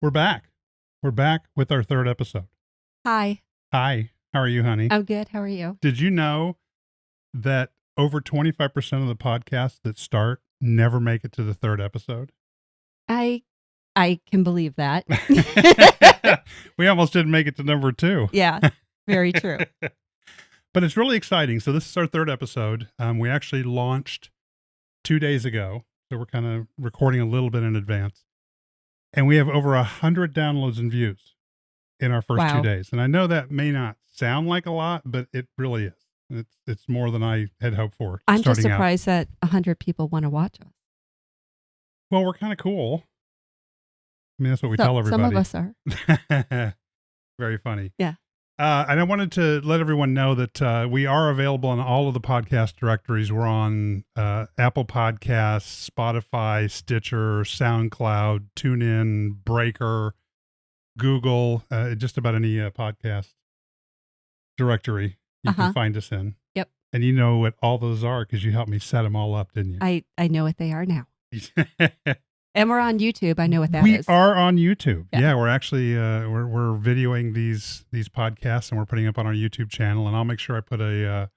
We're back. We're back with our third episode. Hi. Hi. How are you, honey? I'm good. How are you? Did you know that over 25% of the podcasts that start never make it to the third episode? I can believe that. We almost didn't make it to number 2. Yeah, very true. But it's really exciting. So this is our third episode. We actually launched 2 days ago. So we're kind of recording a little bit in advance. And we have over 100 downloads and views in our first 2 days. And I know that may not sound like a lot, but it really is. It's more than I had hoped for. I'm just surprised that 100 people want to watch us. Well, we're kind of cool. I mean, that's what we tell everybody. Some of us are. Very funny. Yeah. And I wanted to let everyone know that we are available on all of the podcast directories. We're on Apple Podcasts, Spotify, Stitcher, SoundCloud, TuneIn, Breaker, Google, just about any podcast directory you can find us in. Yep. And you know what all those are because you helped me set them all up, didn't you? I know what they are now. And we're on YouTube. I know what that is. We are on YouTube. Yeah, we're actually we're videoing these podcasts and we're putting up on our YouTube channel. And I'll make sure I put a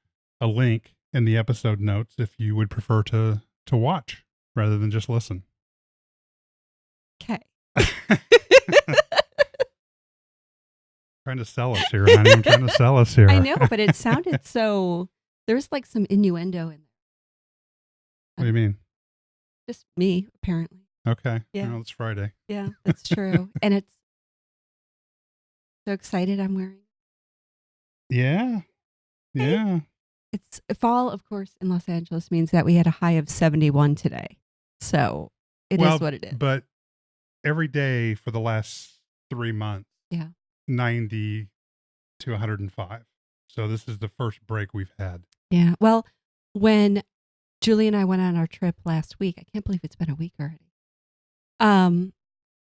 link in the episode notes if you would prefer to watch rather than just listen. Okay. Trying to sell us here, honey. I'm trying to sell us here. I know, but it sounded so. There's like some innuendo in there. What do you mean? Just me, apparently. Okay. Yeah. Well, it's Friday. Yeah, that's true. And it's so excited I'm wearing. Yeah. Yeah. It's fall, of course, in Los Angeles means that we had a high of 71 today. So it is what it is. But every day for the last 3 months, 90 to 105. So this is the first break we've had. Yeah. Well, when Julie and I went on our trip last week, I can't believe it's been a week already.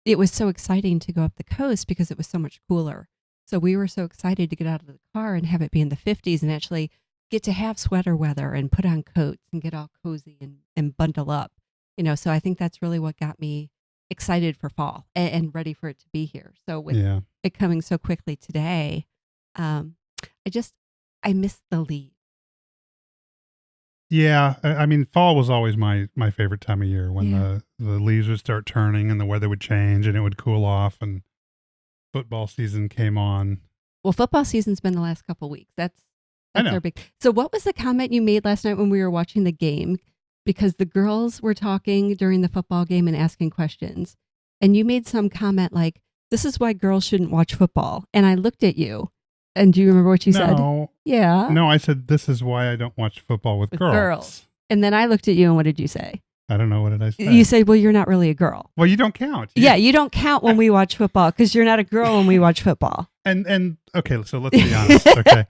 It was so exciting to go up the coast because it was so much cooler. So we were so excited to get out of the car and have it be in the 50s and actually get to have sweater weather and put on coats and get all cozy and bundle up. You know, so I think that's really what got me excited for fall and ready for it to be here. So with it coming so quickly today, I miss the leaves. Yeah, I mean, fall was always my favorite time of year when the leaves would start turning and the weather would change and it would cool off and football season came on. Well, football season's been the last couple of weeks. That's our big. So what was the comment you made last night when we were watching the game? Because the girls were talking during the football game and asking questions. And you made some comment like, this is why girls shouldn't watch football. And I looked at you. And do you remember what you said? Yeah. No, I said, this is why I don't watch football with girls. And then I looked at you and what did you say? I don't know. What did I say? You said, well, you're not really a girl. Well, you don't count. Yeah, you don't count when we watch football because you're not a girl when we watch football. And okay, so let's be honest. Okay.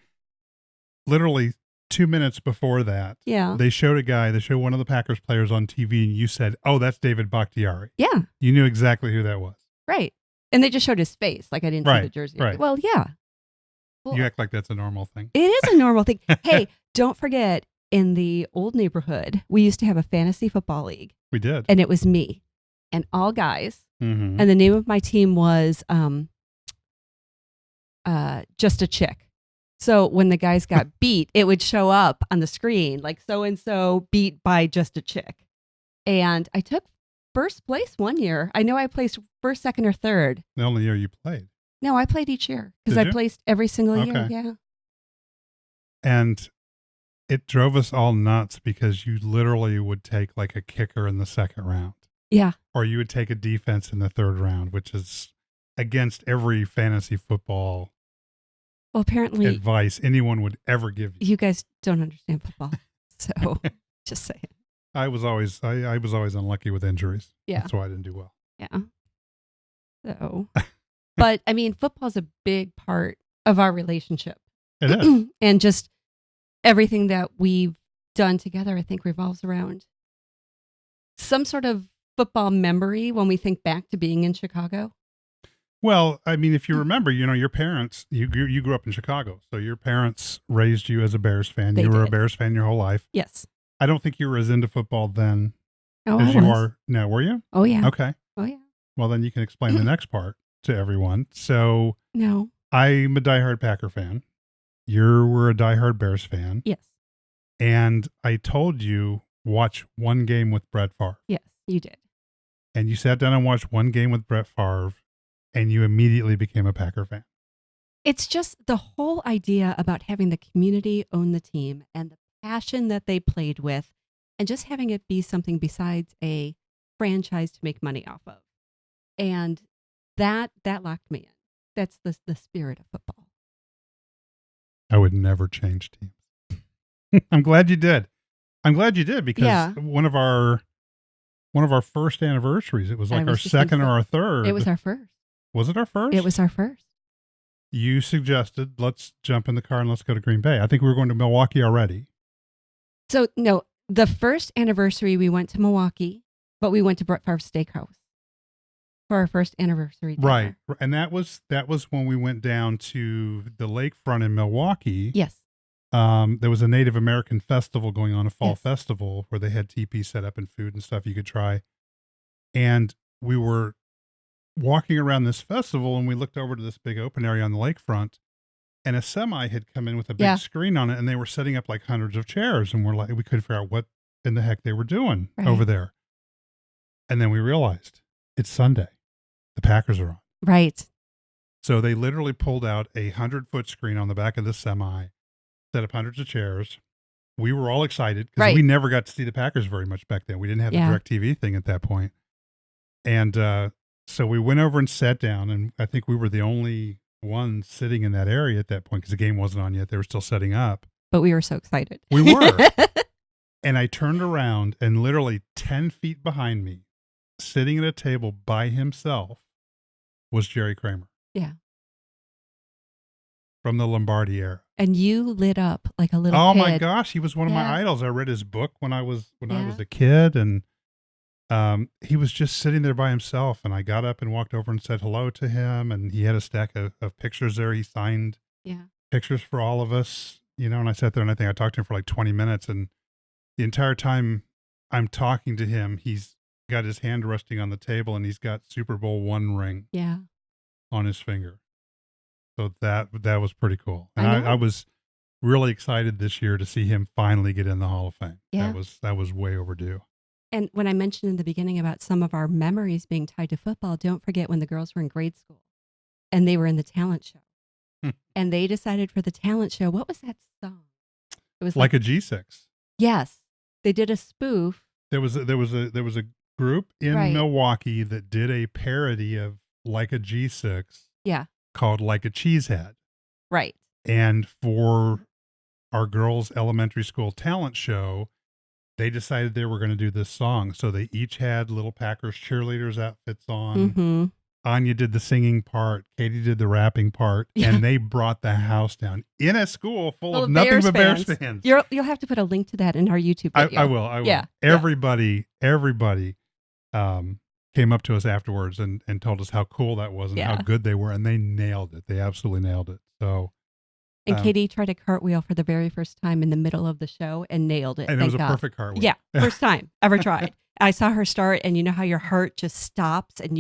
Literally 2 minutes before that, they showed one of the Packers players on TV and you said, oh, that's David Bakhtiari. Yeah. You knew exactly who that was. Right. And they just showed his face. Like I didn't see the jersey. Right. Well, yeah. Cool. You act like that's a normal thing. It is a normal thing. Hey, don't forget, in the old neighborhood, we used to have a fantasy football league. We did. And it was me and all guys. Mm-hmm. And the name of my team was Just a Chick. So when the guys got beat, it would show up on the screen, like so-and-so beat by Just a Chick. And I took first place one year. I know I placed first, second, or third. The only year you played. No, I played each year because I placed every single year. Yeah. And it drove us all nuts because you literally would take like a kicker in the second round. Yeah. Or you would take a defense in the third round, which is against every fantasy football advice anyone would ever give you. You guys don't understand football. So just saying. I was always unlucky with injuries. Yeah. That's why I didn't do well. Yeah. So but I mean, football is a big part of our relationship. It is. And just everything that we've done together, I think, revolves around some sort of football memory when we think back to being in Chicago. Well, I mean, if you remember, your parents, you grew up in Chicago. So your parents raised you as a Bears fan. You were a Bears fan your whole life. Yes. I don't think you were as into football then as you are now. Were you? Oh, yeah. Okay. Oh, yeah. Well, then you can explain the next part to everyone. So No. I'm a diehard Packer fan. You were a diehard Bears fan. Yes. And I told you, watch one game with Brett Favre. Yes, you did. And you sat down and watched one game with Brett Favre, and you immediately became a Packer fan. It's just the whole idea about having the community own the team and the passion that they played with, and just having it be something besides a franchise to make money off of. And that locked me in. That's the spirit of football. I would never change teams. I'm glad you did. Because one of our first anniversaries, it was like our second or our third. It was our first. Was it our first? It was our first. You suggested, let's jump in the car and let's go to Green Bay. I think we were going to Milwaukee already. So, no, the first anniversary we went to Milwaukee, but we went to Brett Favre's Steakhouse for our first anniversary dinner. Right. And that was when we went down to the lakefront in Milwaukee. Yes. There was a Native American festival going on, a fall Yes. festival where they had teepees set up and food and stuff you could try. And we were walking around this festival and we looked over to this big open area on the lakefront, and a semi had come in with a big screen on it, and they were setting up like hundreds of chairs, and we couldn't figure out what in the heck they were doing over there. And then we realized it's Sunday. The Packers are on. Right. So they literally pulled out a 100-foot screen on the back of the semi, set up hundreds of chairs. We were all excited because we never got to see the Packers very much back then. We didn't have the DirecTV thing at that point. And so we went over and sat down, and I think we were the only ones sitting in that area at that point because the game wasn't on yet. They were still setting up. But we were so excited. We were. And I turned around, and literally 10 feet behind me, sitting at a table by himself, was Jerry Kramer. Yeah. From the Lombardi era. And you lit up like a little kid. Oh my gosh, he was one of my idols. I read his book when I was a kid, and he was just sitting there by himself, and I got up and walked over and said hello to him, and he had a stack of pictures there. He signed pictures for all of us, and I sat there and I think I talked to him for like 20 minutes, and the entire time I'm talking to him, he's got his hand resting on the table, and he's got Super Bowl I ring on his finger. So that was pretty cool. And I was really excited this year to see him finally get in the Hall of Fame. Yeah. That was way overdue. And when I mentioned in the beginning about some of our memories being tied to football, don't forget when the girls were in grade school and they were in the talent show. And they decided for the talent show, what was that song? It was like a G6. Yes. They did a spoof. There was a group in Milwaukee that did a parody of Like a G6. Yeah. Called Like a Cheesehead. Right. And for our girls' elementary school talent show, they decided they were going to do this song. So they each had little Packers cheerleaders outfits on. Mm-hmm. Anya did the singing part. Katie did the rapping part. Yeah. And they brought the house down in a school full of nothing but Bears fans. You'll have to put a link to that in our YouTube video. I will. Yeah. Everybody came up to us afterwards and told us how cool that was and how good they were. And they nailed it. They absolutely nailed it. So. And Katie tried a cartwheel for the very first time in the middle of the show and nailed it. And it was a perfect cartwheel. Yeah. First time ever tried. I saw her start, and you know how your heart just stops and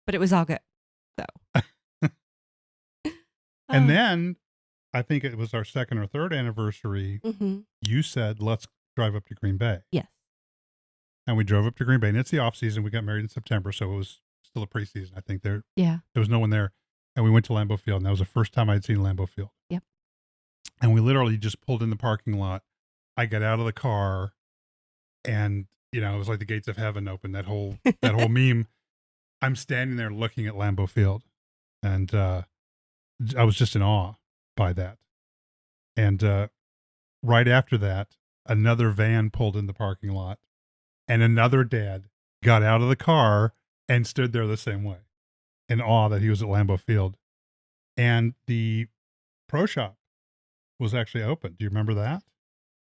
but it was all good. So. And then I think it was our second or third anniversary. Mm-hmm. You said, let's drive up to Green Bay. Yes. And we drove up to Green Bay, and it's the off season. We got married in September, so it was still a preseason. I think there was no one there. And we went to Lambeau Field, and that was the first time I'd seen Lambeau Field. Yep. And we literally just pulled in the parking lot. I got out of the car, and it was like the gates of heaven opened. That whole meme. I'm standing there looking at Lambeau Field, and I was just in awe by that. And right after that, another van pulled in the parking lot, and another dad got out of the car and stood there the same way, in awe that he was at Lambeau Field. And the pro shop was actually open. Do you remember that?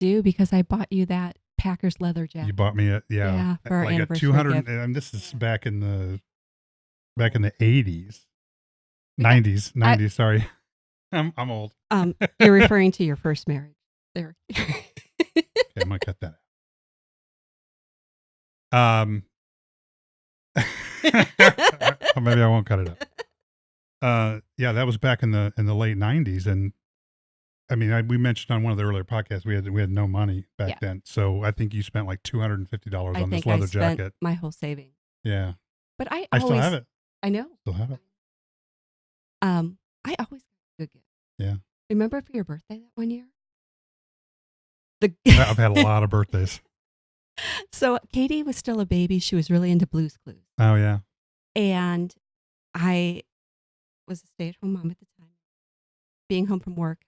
Because I bought you that Packers leather jacket. You bought me for our like anniversary a 200. gift. And this is back in the 80s, 90s. Sorry, I'm old. You're referring to your first marriage. There. Okay, I'm gonna cut that out. Or maybe I won't cut it up. Yeah, that was back in the late '90s, and I mean, we mentioned on one of the earlier podcasts we had no money back Yeah. then, so I think you spent like $250 I on this think I leather spent jacket. my whole savings. Yeah, But I I still have always, it. I know, Still have it. I always got a good gift. Yeah, Remember for your birthday that one year? The I've had a lot of birthdays. So Katie was still a baby. She was really into Blue's Clues. Oh yeah, And I was a stay-at-home mom at the time. Being home from work,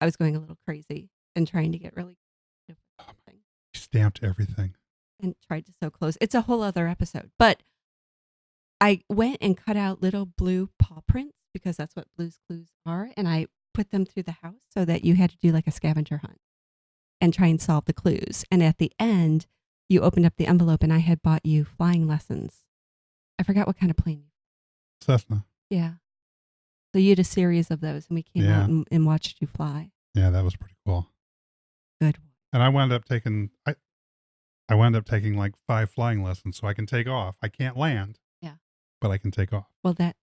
I was going a little crazy and trying to get really creative with everything stamped everything. and tried to sew clothes. It's a whole other episode. But I went and cut out little blue paw prints because that's what Blue's Clues are, and I put them through the house so that you had to do like a scavenger hunt and try and solve the clues. And at the end, you opened up the envelope and I had bought you flying lessons. I forgot what kind of plane. Cessna. Yeah. So you had a series of those, and we came out and watched you fly. Yeah, that was pretty cool. Good one. And I wound up taking like 5 flying lessons, so I can take off. I can't land. Yeah. But I can take off. Well, that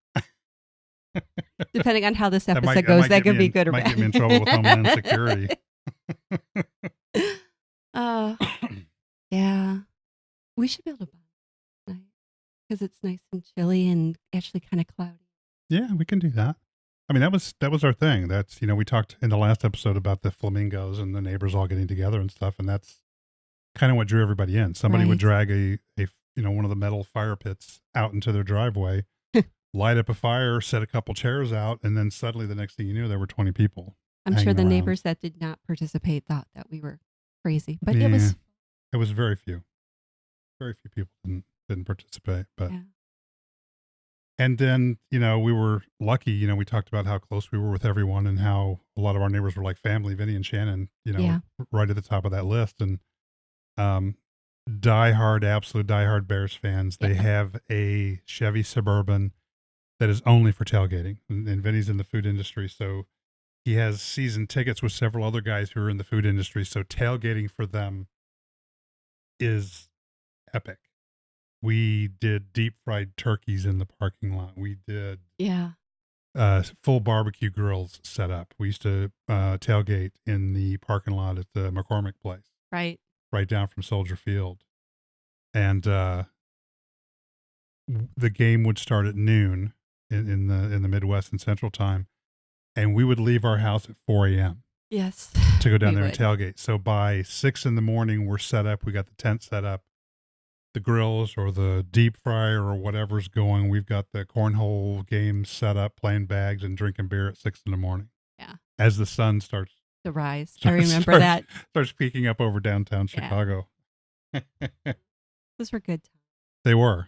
depending on how this episode might goes, that get could be good or might bad. get me in trouble with Homeland Security. Yeah. We should be able to bond tonight because it's nice and chilly and actually kind of cloudy. Yeah, we can do that. I mean, that was our thing. That's, we talked in the last episode about the flamingos and the neighbors all getting together and stuff, and that's kind of what drew everybody in. Somebody would drag a one of the metal fire pits out into their driveway, light up a fire, set a couple chairs out, and then suddenly the next thing you knew, there were 20 people. I'm sure the around. neighbors that did not participate thought that we were crazy, but it was very few. Very few people didn't participate, but. Yeah. And then, we were lucky, we talked about how close we were with everyone and how a lot of our neighbors were like family. Vinny and Shannon, right at the top of that list. And absolute diehard Bears fans. They have a Chevy Suburban that is only for tailgating. And Vinny's in the food industry, so he has season tickets with several other guys who are in the food industry. So tailgating for them is epic. We did deep fried turkeys in the parking lot. We did full barbecue grills set up. We used to tailgate in the parking lot at the McCormick place. Right down from Soldier Field. And the game would start at noon in the Midwest and Central Time. And we would leave our house at 4 a.m. Yes. To go down there and tailgate. So by 6 in the morning, we're set up. We got the tent set up. The grills or the deep fryer or whatever's going. We've got the cornhole games set up, playing bags and drinking beer at 6 in the morning. Yeah. As the sun starts to rise. I remember that. Starts peeking up over downtown Chicago. Those were good times. They were.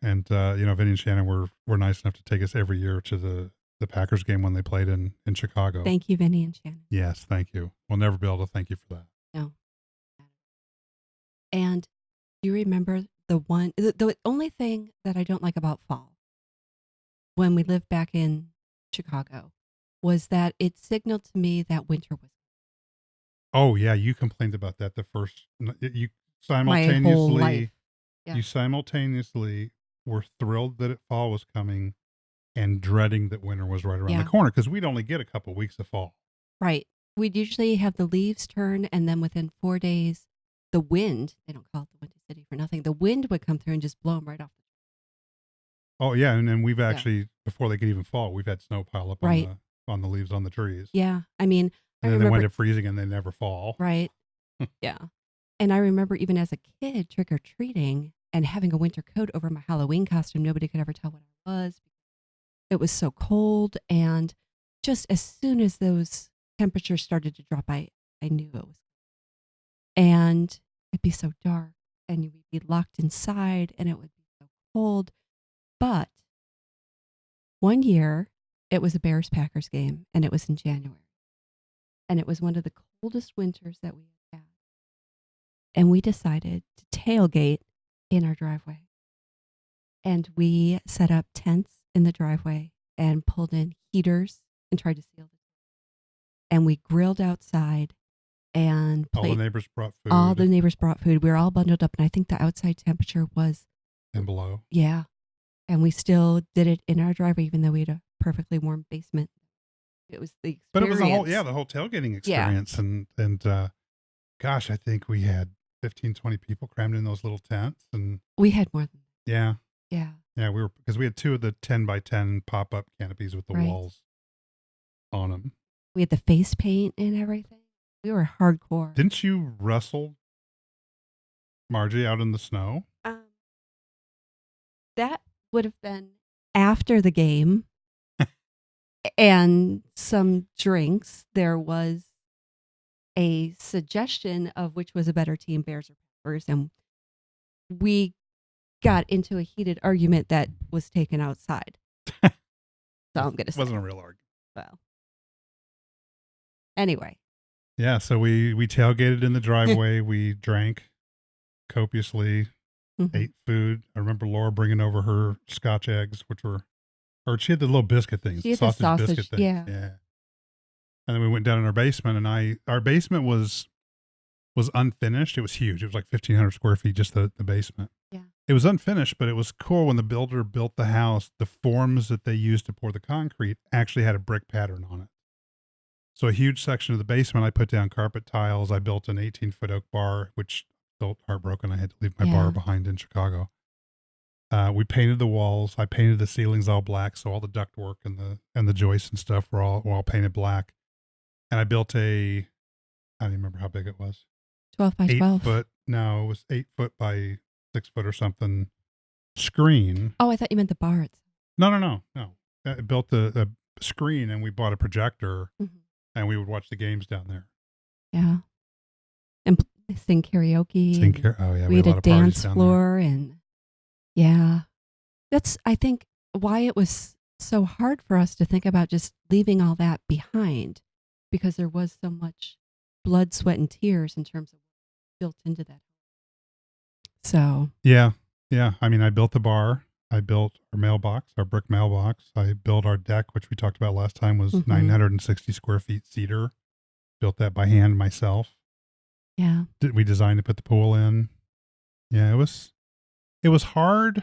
And, Vinny and Shannon were nice enough to take us every year to the Packers game when they played in Chicago. Thank you, Vinny and Shannon. Yes, thank you. We'll never be able to thank you for that. No. And do you remember the only thing that I don't like about fall when we lived back in Chicago was that it signaled to me that winter was. Oh yeah, you complained about that you simultaneously. My whole life. Yeah. You simultaneously were thrilled that fall was coming and dreading that winter was right around the corner because we'd only get a couple weeks of fall. Right. We'd usually have the leaves turn, and then within 4 days, the wind, they don't call it the Windy City for nothing, the wind would come through and just blow them right off. Oh, yeah. And then we've actually, before they could even fall, we've had snow pile up on the leaves on the trees. Yeah. I mean, and then they wind up freezing and they never fall. Right. Yeah. And I remember even as a kid trick-or-treating and having a winter coat over my Halloween costume. Nobody could ever tell what I was. It was so cold. And just as soon as those temperatures started to drop, I knew it was. And it'd be so dark and you'd be locked inside and it would be so cold. But one year it was a Bears-Packers game and it was in January. And it was one of the coldest winters that we had. And we decided to tailgate in our driveway. And we set up tents in the driveway and pulled in heaters and tried to seal the tent. And we grilled outside and all the neighbors brought food. All the neighbors brought food. We were all bundled up, and I think the outside temperature was and below. Yeah. And we still did it in our driveway, even though we had a perfectly warm basement. It was the experience. But it was the whole tailgating experience. And gosh, I think we had 15, 20 people crammed in those little tents. And we had more than that. yeah. Yeah. Yeah, because we had 2 of the 10 by 10 pop-up canopies with the walls on them. We had the face paint and everything. We were hardcore. Didn't you wrestle Margie out in the snow? That would have been after the game and some drinks. There was a suggestion of which was a better team, Bears or Packers, and we got into a heated argument that was taken outside. So I'm going to say. It wasn't a real argument. Well, anyway. Yeah, so we tailgated in the driveway. We drank copiously, ate food. I remember Laura bringing over her Scotch eggs, or she had the little biscuit things, sausage biscuit things. Yeah. And then we went down in our basement, and our basement was unfinished. It was huge. It was like 1,500 square feet, just the basement. Yeah. It was unfinished, but it was cool when the builder built the house. The forms that they used to pour the concrete actually had a brick pattern on it. So a huge section of the basement, I put down carpet tiles. I built an 18-foot oak bar, which felt heartbroken. I had to leave my bar behind in Chicago. We painted the walls. I painted the ceilings all black, so all the ductwork and the joists and stuff were all painted black. And I built I don't even remember how big it was. 12 by 12. 8 foot. No, it was 8 foot by 6 foot or something. Screen. Oh, I thought you meant the bar. No. I built a screen, and we bought a projector. And we would watch the games down there. Yeah. And sing karaoke. Oh, yeah. We had a dance floor. And yeah. That's, I think, why it was so hard for us to think about just leaving all that behind, because there was so much blood, sweat, and tears in terms of what's built into that. So. Yeah. I mean, I built the bar. I built our mailbox, our brick mailbox. I built our deck, which we talked about last time, was 960 square feet cedar. Built that by hand myself. Yeah. We designed to put the pool in. Yeah, it was hard,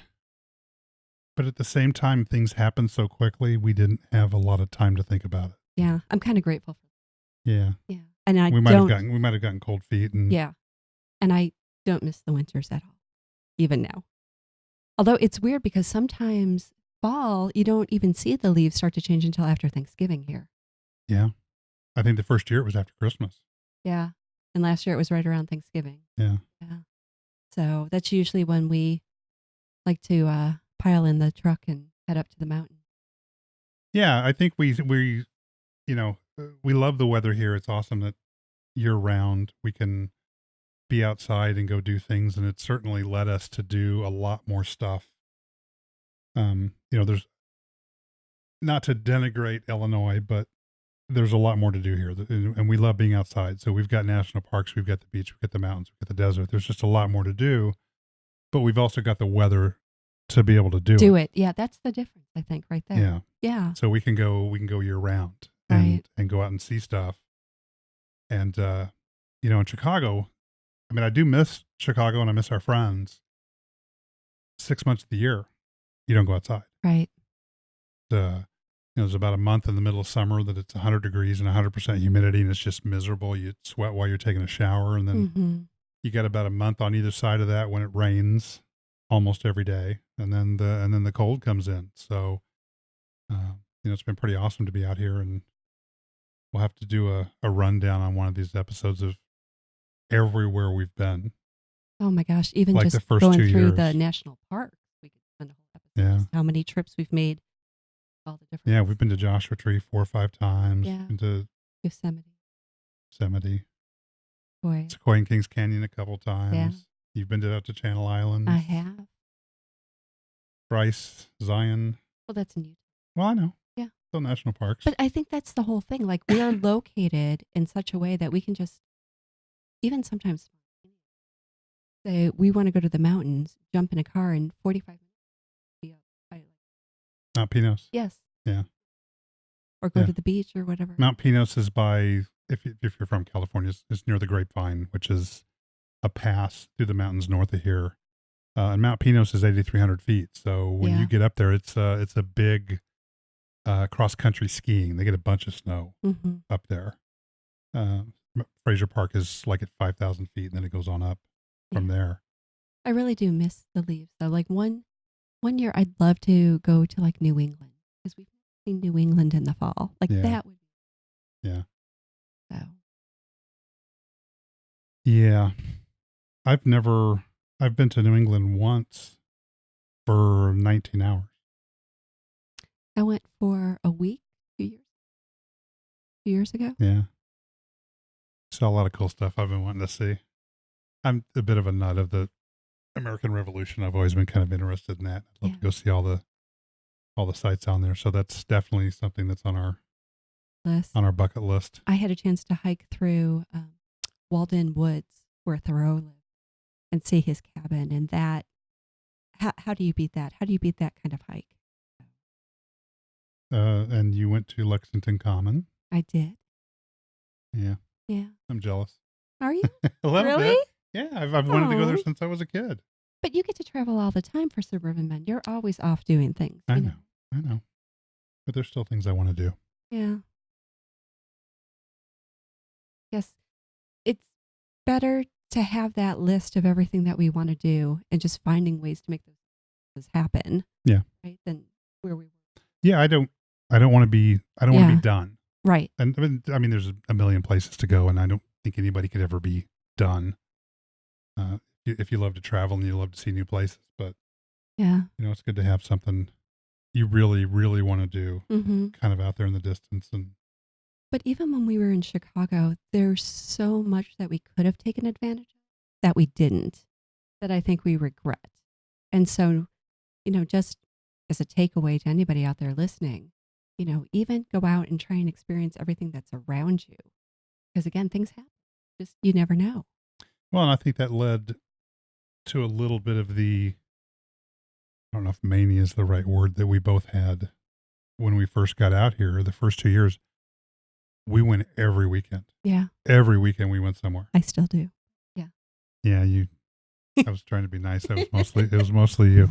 but at the same time, things happened so quickly, we didn't have a lot of time to think about it. Yeah, I'm kind of grateful for that. Yeah. Yeah. And we might have gotten cold feet. Yeah. And I don't miss the winters at all, even now. Although it's weird because sometimes fall, you don't even see the leaves start to change until after Thanksgiving here. Yeah. I think the first year it was after Christmas. Yeah. And last year it was right around Thanksgiving. Yeah. So that's usually when we like to pile in the truck and head up to the mountain. Yeah. I think we love the weather here. It's awesome that year round we can be outside and go do things, and it certainly led us to do a lot more stuff. There's, not to denigrate Illinois, but there's a lot more to do here, and we love being outside. So we've got national parks, we've got the beach, we've got the mountains, we've got the desert. There's just a lot more to do, but we've also got the weather to be able to do it. Yeah, that's the difference, I think, right there. Yeah. So we can go year round and go out and see stuff. And in Chicago, I mean, I do miss Chicago and I miss our friends. 6 months of the year, you don't go outside. Right. There's about a month in the middle of summer that it's 100 degrees and 100% humidity, and it's just miserable. You sweat while you're taking a shower, and then you got about a month on either side of that when it rains almost every day, and then the cold comes in. So, it's been pretty awesome to be out here, and we'll have to do a rundown on one of these episodes of everywhere we've been. Oh my gosh! Even like just the first going 2 through years. the national park, we could spend a whole episode. Just how many trips we've made, all the different. Yeah, we've been to Joshua Tree 4 or 5 times. Yeah. Been to Yosemite. Boy. Sequoia and Kings Canyon a couple times. Yeah. You've been out to Channel Islands. I have. Bryce, Zion. Well, that's in Utah. Well, I know. Yeah. Still national parks. But I think that's the whole thing. Like, we are located in such a way that we can just, even sometimes, say we want to go to the mountains, jump in a car, and 45 minutes be up. Mount Pinos. Yes. Yeah. Or go to the beach or whatever. Mount Pinos is by, if you're from California, it's near the Grapevine, which is a pass through the mountains north of here. And Mount Pinos is 8,300 feet. So when Yeah. you get up there, it's a big cross country skiing. They get a bunch of snow Mm-hmm. up there. Uh, Fraser Park is like at 5,000 feet, and then it goes on up from Yeah. there. I really do miss the leaves though. Like one year I'd love to go to like New England because we've seen New England in the fall. Like Yeah. that would be Yeah. so. Yeah. I've been to New England once for 19 hours. I went for a week 2 years ago. Yeah. Saw a lot of cool stuff I've been wanting to see. I'm a bit of a nut of the American Revolution. I've always been kind of interested in that. I'd love Yeah. to go see all the sites on there. So that's definitely something that's on our bucket list. I had a chance to hike through Walden Woods where Thoreau lived and see his cabin, and that. How do you beat that? How do you beat that kind of hike? And you went to Lexington Common. I did. Yeah. Yeah. I'm jealous. Are you? A little Really? bit. Yeah. I've wanted to go there Aw. since I was a kid. But you get to travel all the time for suburban men. You're always off doing things. I you know. But there's still things I want to do. Yeah. Yes. It's better to have that list of everything that we want to do and just finding ways to make those happen. Yeah. Right. Than where we were. Yeah. I don't want to be done. Right. And I mean, there's a million places to go, and I don't think anybody could ever be done. If you love to travel and you love to see new places, but Yeah. it's good to have something you really, really want to do, Mm-hmm. kind of out there in the distance. And But even when we were in Chicago, there's so much that we could have taken advantage of that we didn't, that I think we regret. And so, just as a takeaway to anybody out there listening, even go out and try and experience everything that's around you. Because again, things happen. Just, you never know. well, and I think that led to a little bit of I don't know if mania is the right word, that we both had when we first got out here. The first 2 years, we went every weekend. Yeah, Every weekend we went somewhere. I still do. Yeah, I was trying to be nice. It was mostly you.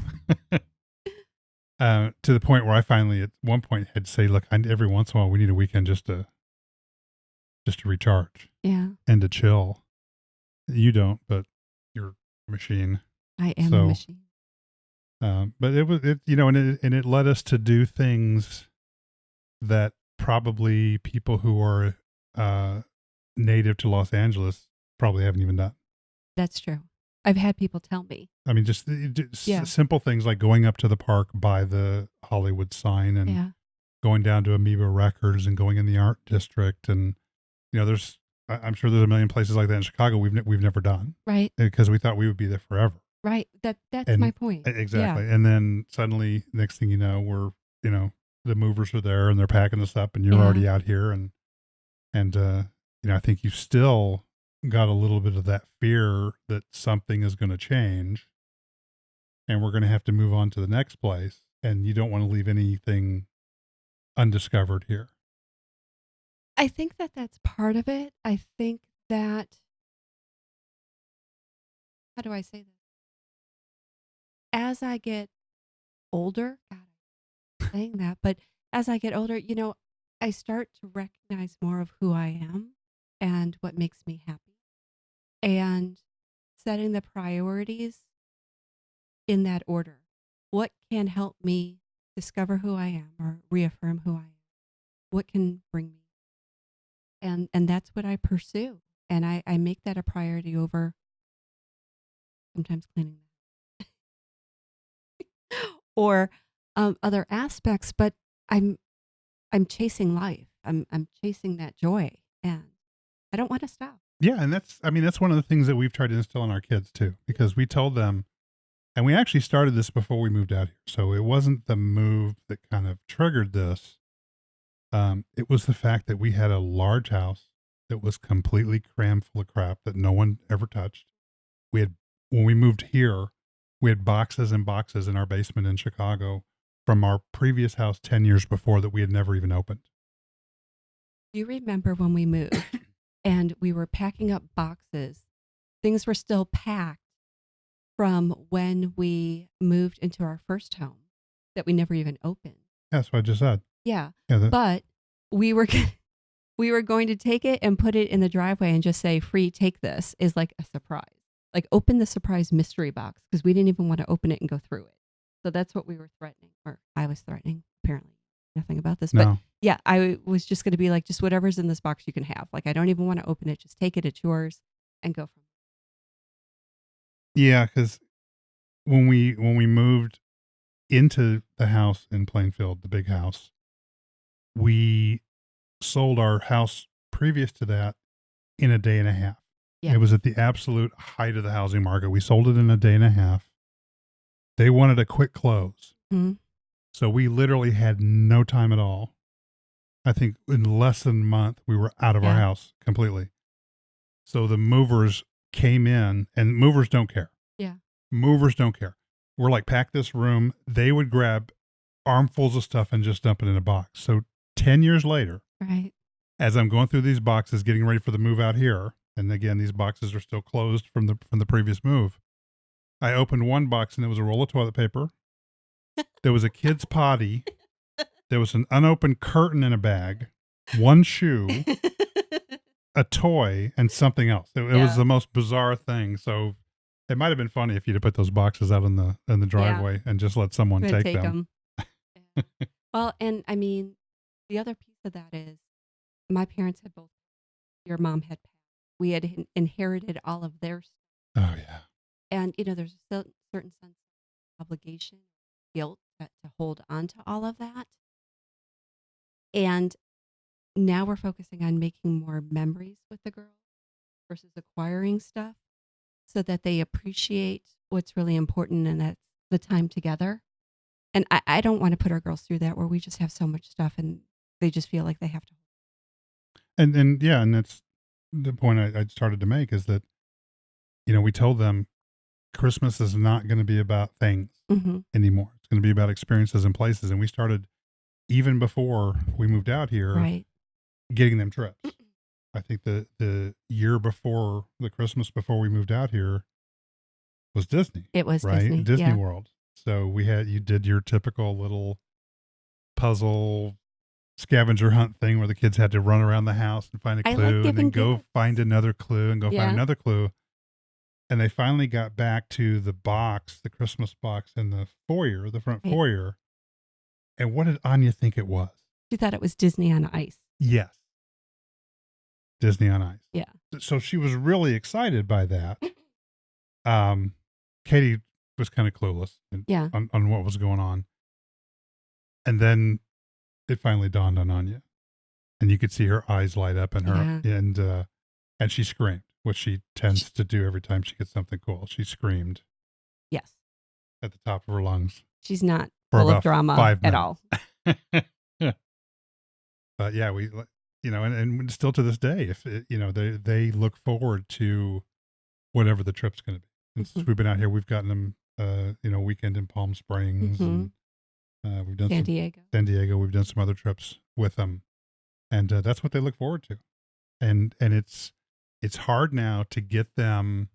To the point where I finally, at one point, had to say, "Look, every once in a while, we need a weekend just to recharge Yeah, and to chill." You don't, but you're a machine. I am a So, machine. but and it led us to do things that probably people who are native to Los Angeles probably haven't even done. That's true. I've had people tell me. I mean, just Yeah. simple things like going up to the park by the Hollywood sign and Yeah, going down to Amoeba Records and going in the art district. And, I'm sure there's a million places like that in Chicago we've never done, right, because we thought we would be there forever. right. That's And my point. exactly. Yeah, And then suddenly, next thing you know, the movers are there and they're packing us up and you're Yeah. already out here. And I think you still got a little bit of that fear that something is going to change and we're going to have to move on to the next place. And you don't want to leave anything undiscovered here. I think that that's part of it. I think that, how do I say this? As I get older, God, I'm saying that, but as I get older, I start to recognize more of who I am and what makes me happy, and setting the priorities in that order. What can help me discover who I am or reaffirm who I am? What can bring me? And that's what I pursue. And I make that a priority over sometimes cleaning or other aspects, but I'm chasing life. I'm chasing that joy, and I don't want to stop. Yeah. And that's one of the things that we've tried to instill in our kids too, because we told them, and we actually started this before we moved out here. So it wasn't the move that kind of triggered this. It was the fact that we had a large house that was completely crammed full of crap that no one ever touched. When we moved here, we had boxes and boxes in our basement in Chicago from our previous house 10 years before that we had never even opened. Do you remember when we moved and we were packing up boxes? Things were still packed, from when we moved into our first home that we never even opened. That's what I just said. Yeah. Yeah, But we were we were going to take it and put it in the driveway and just say, "Free, take this," is like a surprise. Like open the surprise mystery box because we didn't even want to open it and go through it. So that's what we were threatening, or I was threatening. Apparently, nothing about this, but no. yeah, I was just going to be like, just whatever's in this box you can have. Like I don't even want to open it. Just take it. It's yours, and go from. Yeah, because when we moved into the house in Plainfield, the big house, we sold our house previous to that in a day and a half. Yeah. It was at the absolute height of the housing market. We sold it in a day and a half. They wanted a quick close. Mhm. So we literally had no time at all. I think in less than a month, we were out of our Yeah. house completely. So the movers came in, and movers don't care. Yeah. Movers don't care. We're like, pack this room. They would grab armfuls of stuff and just dump it in a box. So 10 years later, Right. as I'm going through these boxes, getting ready for the move out here, and again, these boxes are still closed from the previous move. I opened one box and there was a roll of toilet paper. There was a kid's potty. There was an unopened curtain in a bag, one shoe, a toy, and something else. It was the most bizarre thing. So it might have been funny if you'd have put those boxes out in the driveway and just let someone Gonna take them. Yeah. Well, and I mean, the other piece of that is my parents had both. Your mom had passed. We had inherited all of their stuff. Oh yeah. And, there's a certain sense of obligation, guilt to hold on to all of that. And now we're focusing on making more memories with the girls versus acquiring stuff so that they appreciate what's really important, and that's the time together. And I don't want to put our girls through that where we just have so much stuff and they just feel like they have to. And yeah, and that's the point I started to make, is that, we told them Christmas is not going to be about things Mm-hmm. anymore. It's going to be about experiences and places. And we started, even before we moved out here, Right. getting them trips. I think the year before, the Christmas before we moved out here, was Disney. It was right? Disney. Yeah. World. So you did your typical little puzzle scavenger hunt thing where the kids had to run around the house and find a I clue, like and giving then go gifts. find another clue and go Yeah. find another clue. And they finally got back to the box, the Christmas box in the foyer, the front Right. foyer. And what did Anya think it was? She thought it was Disney on Ice. Yes. Disney on Ice. Yeah. So she was really excited by that. Katie was kind of clueless Yeah. on what was going on. And then it finally dawned on Anya. And you could see her eyes light up, and and she screamed, which she tends to do every time she gets something cool. She screamed Yes. at the top of her lungs. She's not For full about of drama 5 at minutes. all. But yeah, we, and still to this day, if they look forward to whatever the trip's going to be. And since we've been out here, we've gotten them, weekend in Palm Springs, and we've done San Diego. San Diego. We've done some other trips with them, and that's what they look forward to. And it's hard now to get them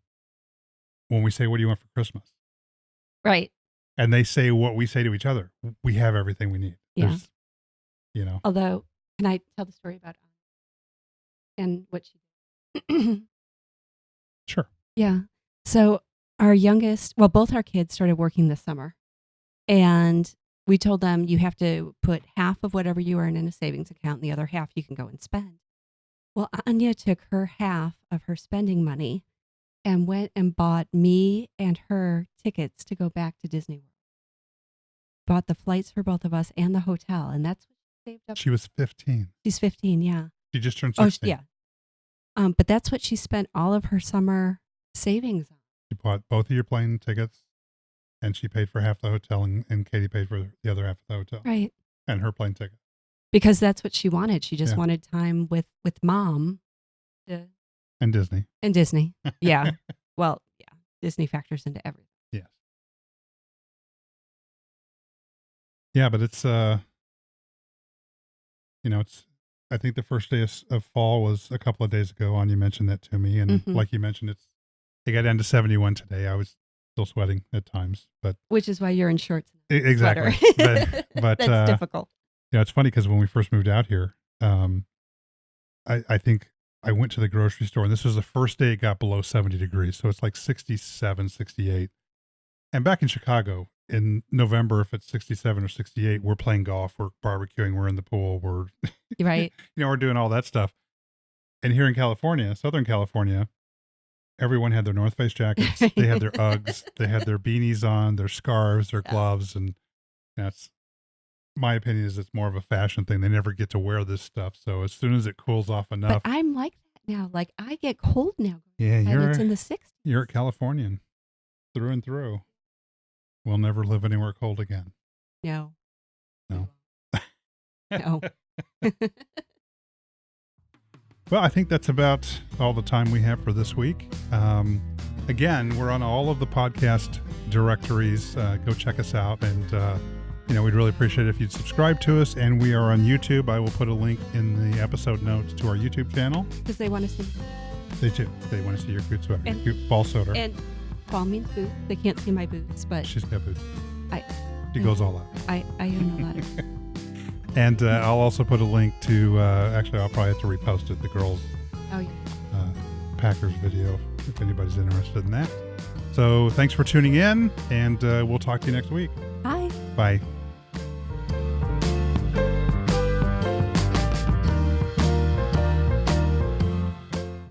when we say, "What do you want for Christmas?" Right. And they say what we say to each other: "We have everything we need." Yeah. There's, Although, can I tell the story about Anya and what she did? Sure. Yeah. So our youngest, well, both our kids started working this summer, and we told them you have to put half of whatever you earn in a savings account, and the other half you can go and spend. Well, Anya took her half of her spending money and went and bought me and her tickets to go back to Disney World. Bought the flights for both of us and the hotel, and that's what she saved up. She was 15. She's 15, yeah. She just turned Oh, 16. yeah. But that's what she spent all of her summer savings on. She bought both of your plane tickets, and she paid for half the hotel, and Katie paid for the other half of the hotel. Right. And her plane ticket. Because that's what she wanted. She just Yeah. wanted time with mom. And Disney. And Disney. Yeah. Well, yeah. Disney factors into everything. Yes. Yeah, but it's it's, I think the first day of fall was a couple of days ago. Anya mentioned that to me, and like you mentioned, it got down to 71 today. I was still sweating at times, but Which is why you're in shorts and exactly. sweater. But That's difficult. it's funny because when we first moved out here, I think I went to the grocery store, and this was the first day it got below 70 degrees. So it's like 67, 68. And back in Chicago in November, if it's 67 or 68, we're playing golf, we're barbecuing, we're in the pool, we're, Right. we're doing all that stuff. And here in California, Southern California, everyone had their North Face jackets. They had their Uggs. They had their beanies on, their scarves, their gloves. And that's my opinion is it's more of a fashion thing. They never get to wear this stuff. So as soon as it cools off enough. But I'm like that now. Like I get cold now. Yeah, it's in the 60s. You're a Californian through and through. We'll never live anywhere cold again. No. No. No. Well, I think that's about all the time we have for this week. Again, we're on all of the podcast directories. Go check us out. And, we'd really appreciate it if you'd subscribe to us. And we are on YouTube. I will put a link in the episode notes to our YouTube channel. Because they want to see. They do. They want to see your cute sweater, And- your cute fall sweater. And fall means boots. They can't see my boots, but She's got boots. She I- goes all out. I own a ladder. And I'll also put a link to, actually, I'll probably have to repost it, the girls' Oh, yeah. Packers video, if anybody's interested in that. So thanks for tuning in, and we'll talk to you next week. Bye. Bye.